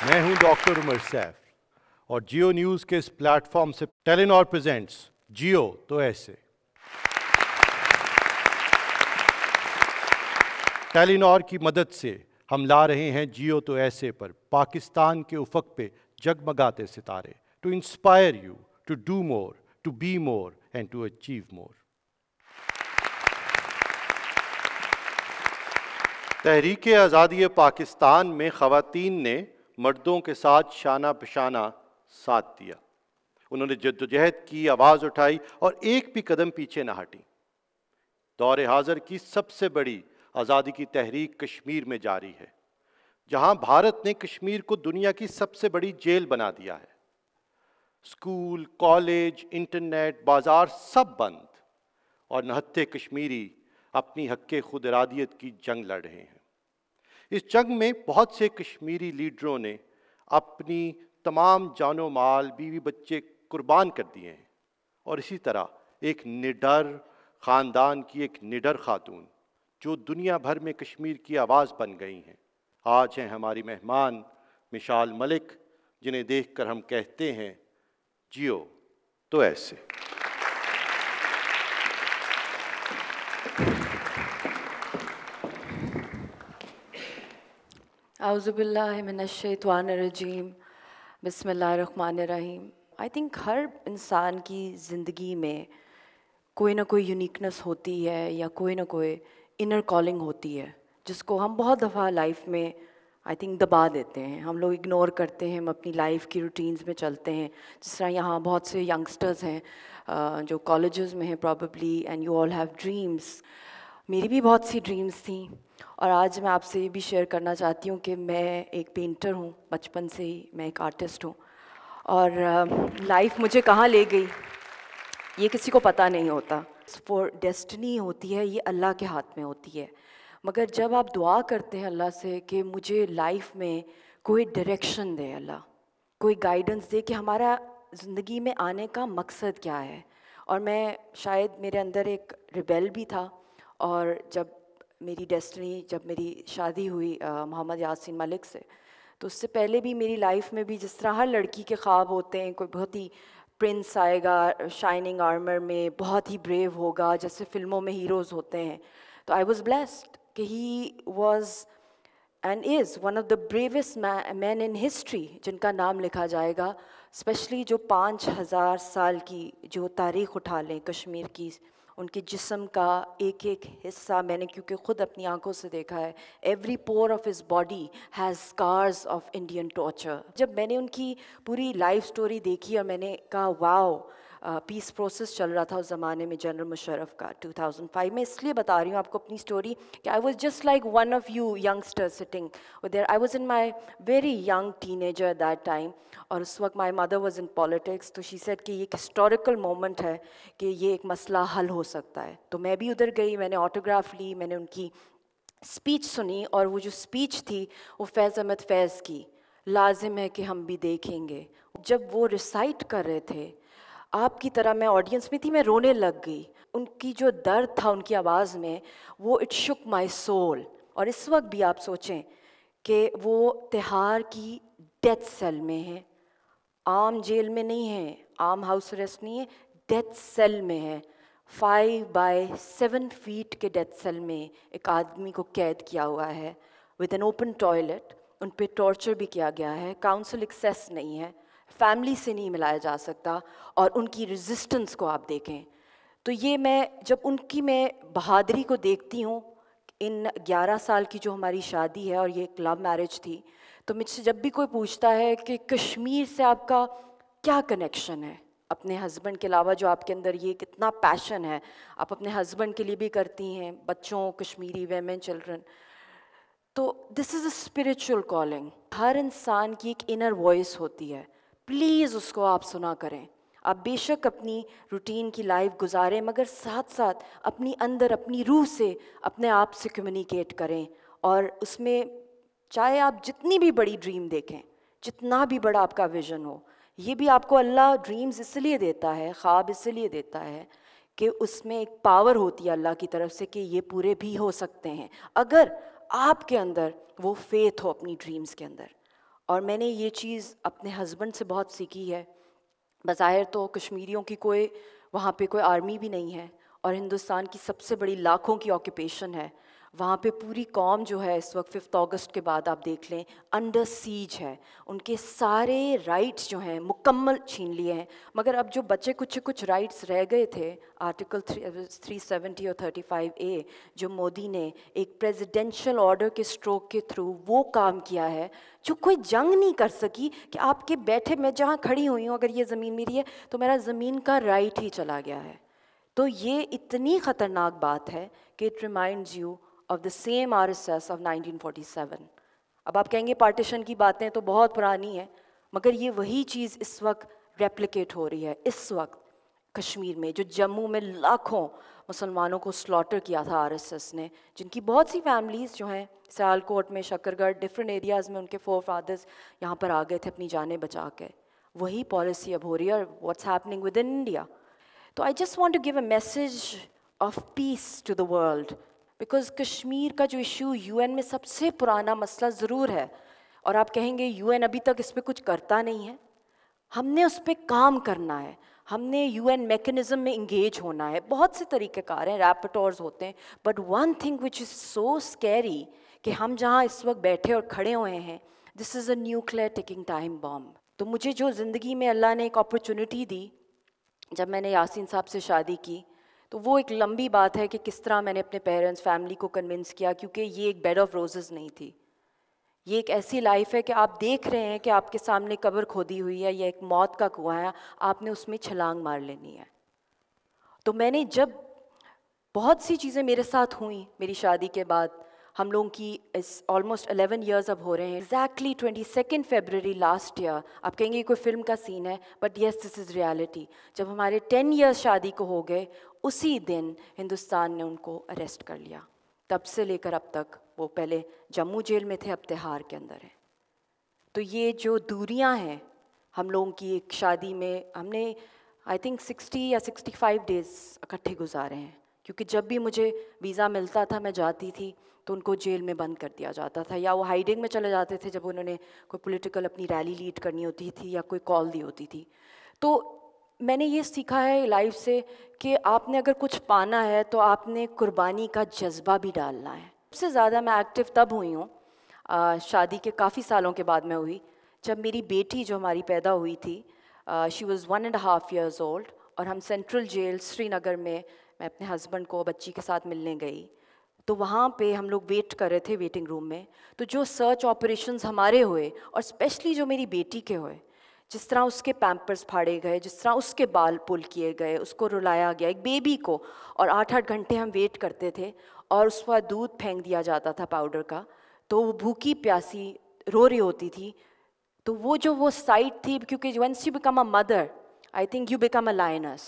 میں ہوں ڈاکٹر عمر سیف اور جیو نیوز کے اس پلیٹ فارم سے ٹیلینور پریزنٹس جیو تو ایسے. ٹیلینور کی مدد سے ہم لا رہے ہیں جیو تو ایسے پر پاکستان کے افق پہ جگمگاتے ستارے. To inspire you to do more, to be more and to achieve more. تحریک آزادی پاکستان میں خواتین نے مردوں کے ساتھ شانہ بشانہ ساتھ دیا. انہوں نے جدوجہد کی, آواز اٹھائی اور ایک بھی قدم پیچھے نہ ہٹی. دور حاضر کی سب سے بڑی آزادی کی تحریک کشمیر میں جاری ہے, جہاں بھارت نے کشمیر کو دنیا کی سب سے بڑی جیل بنا دیا ہے. اسکول, کالج, انٹرنیٹ, بازار سب بند, اور نہتے کشمیری اپنی حق خود ارادیت کی جنگ لڑ رہے ہیں. اس جنگ میں بہت سے کشمیری لیڈروں نے اپنی تمام جان و مال, بیوی بچے قربان کر دیے ہیں. اور اسی طرح ایک نڈر خاندان کی ایک نڈر خاتون جو دنیا بھر میں کشمیر کی آواز بن گئی ہیں, آج ہیں ہماری مہمان مشال ملک, جنہیں دیکھ کر ہم کہتے ہیں جیو تو ایسے. اعوذ باللہ من الشیطان الرجیم, بسم اللہ الرحمن الرحیم. آئی تھنک ہر انسان کی زندگی میں کوئی نہ کوئی یونیکنس ہوتی ہے یا کوئی نہ کوئی انر کالنگ ہوتی ہے, جس کو ہم بہت دفعہ لائف میں آئی تھنک دبا دیتے ہیں, ہم لوگ اگنور کرتے ہیں, ہم اپنی لائف کی روٹینز میں چلتے ہیں. جس طرح یہاں بہت سے ینگسٹرز ہیں جو کالجز میں ہیں probably, and you all have dreams. میری بھی بہت سی ڈریمز تھیں, اور آج میں آپ سے یہ بھی شیئر کرنا چاہتی ہوں کہ میں ایک پینٹر ہوں, بچپن سے ہی میں ایک آرٹسٹ ہوں, اور لائف مجھے کہاں لے گئی یہ کسی کو پتہ نہیں ہوتا. فور ڈیسٹنی ہوتی ہے, یہ اللہ کے ہاتھ میں ہوتی ہے. مگر جب آپ دعا کرتے ہیں اللہ سے کہ مجھے لائف میں کوئی ڈائریکشن دے, اللہ کوئی گائیڈنس دے کہ ہمارا زندگی میں آنے کا مقصد کیا ہے. اور میں شاید میرے اندر ایک ریبیل بھی تھا, اور جب میری ڈیسٹنی, جب میری شادی ہوئی محمد یاسین ملک سے, تو اس سے پہلے بھی میری لائف میں بھی جس طرح ہر لڑکی کے خواب ہوتے ہیں, کوئی بہت ہی پرنس آئے گا شائننگ آرمر میں, بہت ہی بریو ہوگا جیسے فلموں میں ہیروز ہوتے ہیں. تو آئی واز بلیسڈ کہ he was and is one of the bravest men in history, جن کا نام لکھا جائے گا. اسپیشلی جو 5000 سال کی جو تاریخ اٹھا لیں کشمیر کی, ان کے جسم کا ایک ایک حصہ میں نے کیونکہ خود اپنی آنکھوں سے دیکھا ہے, ایوری پور of his body has Oscars of Indian torture. جب میں نے ان کی پوری لائف سٹوری دیکھی اور میں نے کہا واو, پیس پروسیس چل رہا تھا اس زمانے میں جنرل مشرف کا 2005 میں, اس لیے بتا رہی ہوں آپ کو اپنی سٹوری کہ I was just like one of you youngster sitting there. I was in my very young ten ager that time, اور اس وقت my mother was in politics. تو شی سیڈ کہ یہ ایک ہسٹوریکل مومنٹ ہے کہ یہ ایک مسئلہ حل ہو سکتا ہے. تو میں بھی ادھر گئی, میں نے آٹوگراف لی, میں نے ان کی اسپیچ سنی, اور وہ جو اسپیچ تھی وہ فیض احمد فیض کی, لازم ہے کہ ہم بھی دیکھیں گے. جب وہ ریسائٹ کر رہے تھے آپ کی طرح, میں آڈینس میں تھی, میں رونے لگ گئی. ان کی جو درد تھا ان کی آواز میں, وہ اٹ شک مائی سول. اور اس وقت بھی آپ سوچیں کہ وہ تہاڑ کی ڈیتھ سیل میں ہیں, عام جیل میں نہیں ہیں, عام ہاؤس اریسٹ نہیں ہے, ڈیتھ سیل میں ہے. 5 by 7 feet کے ڈیتھ سیل میں ایک آدمی کو قید کیا ہوا ہے, ود این اوپن ٹوائلٹ. ان پہ ٹارچر بھی کیا گیا ہے, کاؤنسل ایکسیس نہیں ہے, فیملی سے نہیں ملایا جا سکتا, اور ان کی ریزسٹنس کو آپ دیکھیں. تو یہ میں جب ان کی میں بہادری کو دیکھتی ہوں, ان 11 سال کی جو ہماری شادی ہے, اور یہ ایک لو میرج تھی, تو مجھ سے جب بھی کوئی پوچھتا ہے کہ کشمیر سے آپ کا کیا کنیکشن ہے, اپنے ہسبینڈ کے علاوہ جو آپ کے اندر یہ کتنا پیشن ہے, آپ اپنے ہسبینڈ کے لیے بھی کرتی ہیں, بچوں, کشمیری ویمن, چلڈرن. تو دس از اے اسپریچول کالنگ. ہر انسان کی ایک انر وائس ہوتی ہے, پلیز اس کو آپ سنا کریں. آپ بے شک اپنی روٹین کی لائف گزاریں, مگر ساتھ ساتھ اپنی اندر اپنی روح سے اپنے آپ سے کمیونیکیٹ کریں. اور اس میں چاہے آپ جتنی بھی بڑی ڈریم دیکھیں, جتنا بھی بڑا آپ کا ویژن ہو, یہ بھی آپ کو اللہ ڈریمز اس لیے دیتا ہے, خواب اس لیے دیتا ہے کہ اس میں ایک پاور ہوتی ہے اللہ کی طرف سے کہ یہ پورے بھی ہو سکتے ہیں, اگر آپ کے اندر وہ فیتھ ہو اپنی ڈریمز کے اندر. اور میں نے یہ چیز اپنے ہسبینڈ سے بہت سیکھی ہے. بظاہر تو کشمیریوں کی کوئی وہاں پہ کوئی آرمی بھی نہیں ہے اور ہندوستان کی سب سے بڑی لاکھوں کی آکوپیشن ہے. وہاں پہ پوری قوم جو ہے اس وقت 5 اگست کے بعد آپ دیکھ لیں انڈر سیج ہے. ان کے سارے رائٹس جو ہیں مکمل چھین لیے ہیں. مگر اب جو بچے کچھ رائٹس رہ گئے تھے آرٹیکل 370 اور 35A جو مودی نے ایک پریزیڈینشل آرڈر کے اسٹروک کے تھرو وہ کام کیا ہے جو کوئی جنگ نہیں کر سکی کہ آپ کے بیٹھے میں جہاں کھڑی ہوئی ہوں اگر یہ زمین میری ہے تو میرا زمین کا رائٹ ہی چلا گیا ہے. تو یہ اتنی خطرناک بات ہے کہ it reminds you of the same RSS of 1947. اب آپ کہیں گے پارٹیشن کی باتیں تو بہت پرانی ہیں مگر یہ وہی چیز اس وقت ریپلیکیٹ ہو رہی ہے اس وقت کشمیر میں جو جموں میں لاکھوں مسلمانوں کو سلاٹر کیا تھا RSS نے, جن کی بہت سی فیملیز جو ہیں سیالکوٹ میں شکرگڑھ ڈفرینٹ ایریاز میں ان کے فور فادرز یہاں پر آ گئے تھے اپنی جانیں بچا کے. وہی پالیسی اب ہو رہی ہے what's happening with in India. تو I just want to give a message of peace to the world because Kashmir کا جو ایشو UN میں سب سے پرانا مسئلہ ضرور ہے اور آپ کہیں گے UN ابھی تک اس پہ کچھ کرتا نہیں ہے. ہم نے اس پہ کام کرنا ہے, ہم نے UN میکنزم میں انگیج ہونا ہے. بہت سے طریقہ کار ہیں, ریپٹورز ہوتے ہیں, but one thing which is so scary کہ ہم جہاں اس وقت بیٹھے اور کھڑے ہوئے ہیں دس از اے نیوکلیئر ٹیکنگ ٹائم بام. تو مجھے جو زندگی میں اللہ نے ایک اپرچونٹی دی جب میں نے یاسین صاحب سے شادی کی تو وہ ایک لمبی بات ہے کہ کس طرح میں نے اپنے پیرنٹس فیملی کو کنونس کیا, کیونکہ یہ ایک بیڈ آف روزز نہیں تھی. یہ ایک ایسی لائف ہے کہ آپ دیکھ رہے ہیں کہ آپ کے سامنے قبر کھودی ہوئی ہے یا ایک موت کا کنواں ہے, آپ نے اس میں چھلانگ مار لینی ہے. تو میں نے جب بہت سی چیزیں میرے ساتھ ہوئیں میری شادی کے بعد, ہم لوگوں کی آلموسٹ 11 ایئرز اب ہو رہے ہیں. ایگزیکٹلی 22 فیبرری لاسٹ ایئر, آپ کہیں گے یہ کوئی فلم کا سین ہے but yes this is reality, جب ہمارے 10 ایئرز شادی کو ہو گئے اسی دن ہندوستان نے ان کو اریسٹ کر لیا. تب سے لے کر اب تک وہ پہلے جموں جیل میں تھے, اب تہاڑ کے اندر ہیں. تو یہ جو دوریاں ہیں ہم لوگوں کی ایک شادی میں, ہم نے آئی تھنک 60 یا 65 ڈیز اکٹھے گزارے ہیں, کیونکہ جب بھی مجھے ویزا ملتا تھا میں جاتی تھی تو ان کو جیل میں بند کر دیا جاتا تھا یا وہ ہائیڈنگ میں چلے جاتے تھے جب انہوں نے کوئی پولیٹیکل اپنی ریلی لیڈ کرنی ہوتی تھی یا کوئی کال دی ہوتی تھی. تو میں نے یہ سیکھا ہے لائف سے کہ آپ نے اگر کچھ پانا ہے تو آپ نے قربانی کا جذبہ بھی ڈالنا ہے. سب سے زیادہ میں ایکٹیو تب ہوئی ہوں شادی کے کافی سالوں کے بعد میں ہوئی جب میری بیٹی جو ہماری پیدا ہوئی تھی, شی واز 1.5 ایئرز اولڈ, اور ہم سینٹرل جیل سری نگر میں اپنے ہسبینڈ کو بچی کے ساتھ ملنے گئی. تو وہاں پہ ہم لوگ ویٹ کر رہے تھے ویٹنگ روم میں, تو جو سرچ آپریشنز ہمارے ہوئے اور اسپیشلی جو میری بیٹی کے ہوئے, جس طرح اس کے پیمپرز پھاڑے گئے, جس طرح اس کے بال پل کیے گئے, اس کو رلایا گیا ایک بیبی کو, اور 8 گھنٹے ہم ویٹ کرتے تھے اور اس پر دودھ پھینک دیا جاتا تھا پاؤڈر کا, تو وہ بھوکی پیاسی رو رہی ہوتی تھی. تو وہ سائٹ تھی, کیونکہ once you become a mother I think you become a lioness,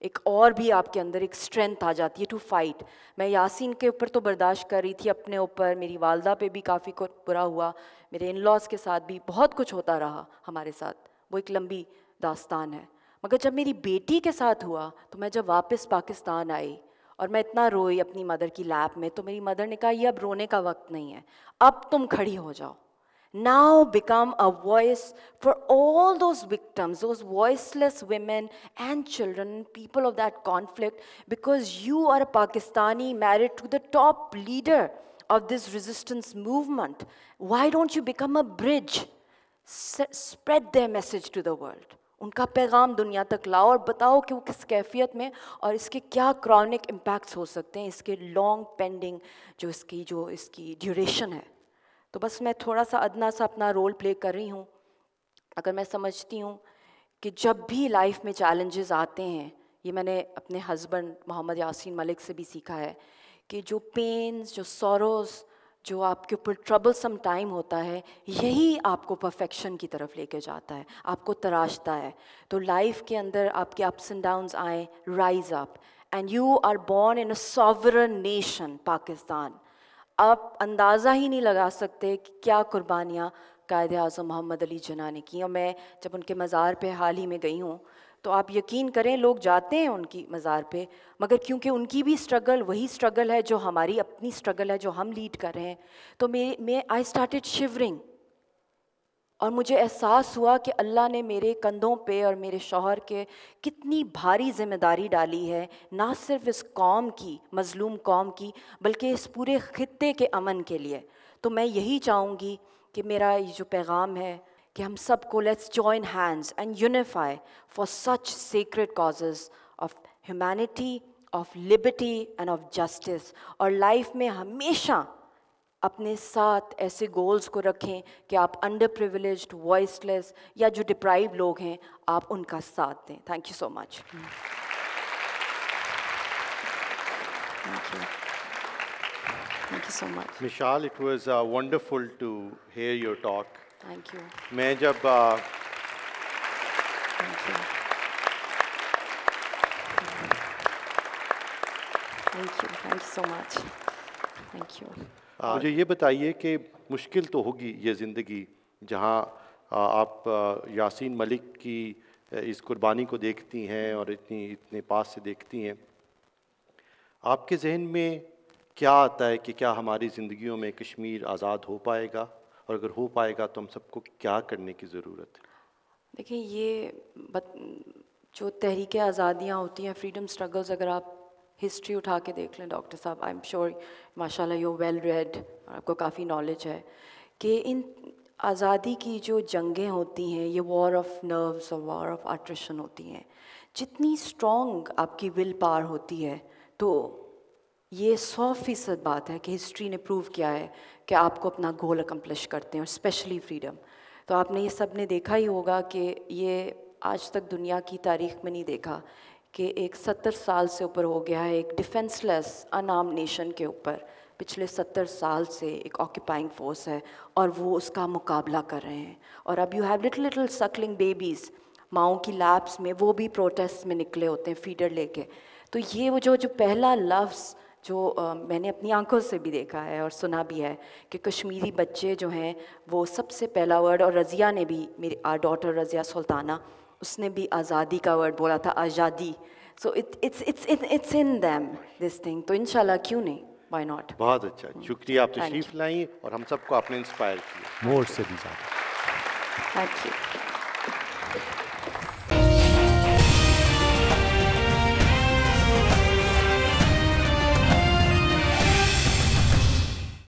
ایک اور بھی آپ کے اندر ایک اسٹرینتھ آ جاتی ہے ٹو فائٹ. میں یاسین کے اوپر تو برداشت کر رہی تھی, اپنے اوپر میری والدہ پہ بھی کافی برا ہوا, میرے ان لاز کے ساتھ بھی بہت کچھ ہوتا رہا ہمارے ساتھ, وہ ایک لمبی داستان ہے. مگر جب میری بیٹی کے ساتھ ہوا تو میں جب واپس پاکستان آئی اور میں اتنا روئی اپنی مدر کی لیپ میں, تو میری مدر نے کہا یہ اب رونے کا وقت نہیں ہے, اب تم کھڑی ہو جاؤ. Now become a voice for all those victims, those voiceless women and children, people of that conflict, because you are a Pakistani married to the top leader of this resistance movement. Why don't you become a bridge? Spread their message to the world. ان کا پیغام دنیا تک لاؤ اور بتاؤ کہ وہ کس کیفیت میں اور اس کے کیا کرونک امپیکٹس ہو سکتے ہیں, اس کے لانگ پینڈنگ جو اس کی ڈیوریشن ہے. تو بس میں تھوڑا سا ادنا سا اپنا رول پلے کر رہی ہوں. اگر میں سمجھتی ہوں کہ جب بھی لائف میں چیلنجز آتے ہیں, یہ میں نے اپنے ہسبینڈ محمد یاسین ملک سے بھی سیکھا ہے کہ جو پینز, جو سوروز, جو آپ کے اوپر ٹربل سم ٹائم ہوتا ہے, یہی آپ کو پرفیکشن کی طرف لے کے جاتا ہے, آپ کو تراشتا ہے. تو لائف کے اندر آپ کے اپس اینڈ ڈاؤنز آئیں, rise up, and you are born in a sovereign nation Pakistan. آپ اندازہ ہی نہیں لگا سکتے کہ کیا قربانیاں قائد اعظم محمد علی جناح نے کی. اور میں جب ان کے مزار پہ حال ہی میں گئی ہوں تو آپ یقین کریں لوگ جاتے ہیں ان کی مزار پہ, مگر کیونکہ ان کی بھی اسٹرگل وہی اسٹرگل ہے جو ہماری اپنی اسٹرگل ہے جو ہم لیڈ کر رہے ہیں, تو میں آئی اسٹارٹیڈ شیورنگ. اور مجھے احساس ہوا کہ اللہ نے میرے کندھوں پہ اور میرے شوہر کے کتنی بھاری ذمہ داری ڈالی ہے، نہ صرف اس قوم کی، مظلوم قوم کی، بلکہ اس پورے خطے کے امن کے لیے. تو میں یہی چاہوں گی کہ میرا یہ جو پیغام ہے کہ ہم سب کو let's join hands and unify for such sacred causes of humanity, of Liberty and of justice. اور لائف میں ہمیشہ اپنے ساتھ ایسے گولز کو رکھیں کہ آپ انڈر پریویلیجڈ، وائس لیس یا جو ڈپرائیو لوگ ہیں آپ ان کا ساتھ دیں. Thank you so much. Thank you so much. Mishal, it was wonderful to hear your talk. Thank you. میں جب Thank you. Thank you. Thank you so much. Thank you. مجھے یہ بتائیے کہ مشکل تو ہوگی یہ زندگی جہاں آپ یاسین ملک کی اس قربانی کو دیکھتی ہیں اور اتنے پاس سے دیکھتی ہیں. آپ کے ذہن میں کیا آتا ہے کہ کیا ہماری زندگیوں میں کشمیر آزاد ہو پائے گا، اور اگر ہو پائے گا تو ہم سب کو کیا کرنے کی ضرورت ہے؟ دیکھیں یہ جو تحریک آزادیاں ہوتی ہیں، فریڈم سٹرگلز، اگر آپ ہسٹری اٹھا کے دیکھ لیں ڈاکٹر صاحب، آئی ایم شیور ماشاء اللہ یو ویل ریڈ، آپ کو کافی نالج ہے کہ ان آزادی کی جو جنگیں ہوتی ہیں یہ وار آف نروز اور وار آف اٹریشن ہوتی ہیں. جتنی اسٹرانگ آپ کی ول پاور ہوتی ہے تو یہ 100% بات ہے کہ ہسٹری نے پروو کیا ہے کہ آپ کو اپنا گول اکمپلش کرتے ہیں، اور اسپیشلی فریڈم. تو آپ نے یہ سب نے دیکھا ہی ہوگا کہ یہ آج تک دنیا کی تاریخ میں نہیں دیکھا کہ ایک 70 سال سے اوپر ہو گیا ہے ایک ڈیفینس لیس انآرمڈ نیشن کے اوپر، پچھلے 70 سال سے ایک آکیپائنگ فورس ہے اور وہ اس کا مقابلہ کر رہے ہیں. اور اب you have little suckling babies ماؤں کی لیبس میں، وہ بھی پروٹیسٹ میں نکلے ہوتے ہیں فیڈر لے کے. تو یہ وہ جو پہلا لفظ جو میں نے اپنی آنکھوں سے بھی دیکھا ہے اور سنا بھی ہے کہ کشمیری بچے جو ہیں وہ سب سے پہلا ورڈ، اور رضیہ نے بھی، میری ڈاٹر رضیہ سلطانہ، اس نے بھی آزادی کا ورڈ بولا تھا، آزادی. So it's in them this thing. تو انشاءاللہ کیوں نہیں، وائی ناٹ. بہت اچھا، شکریہ آپ تشریف لائیں اور ہم سب کو آپ نے انسپائر کیا. مور سے بھی زیادہ. Thank you.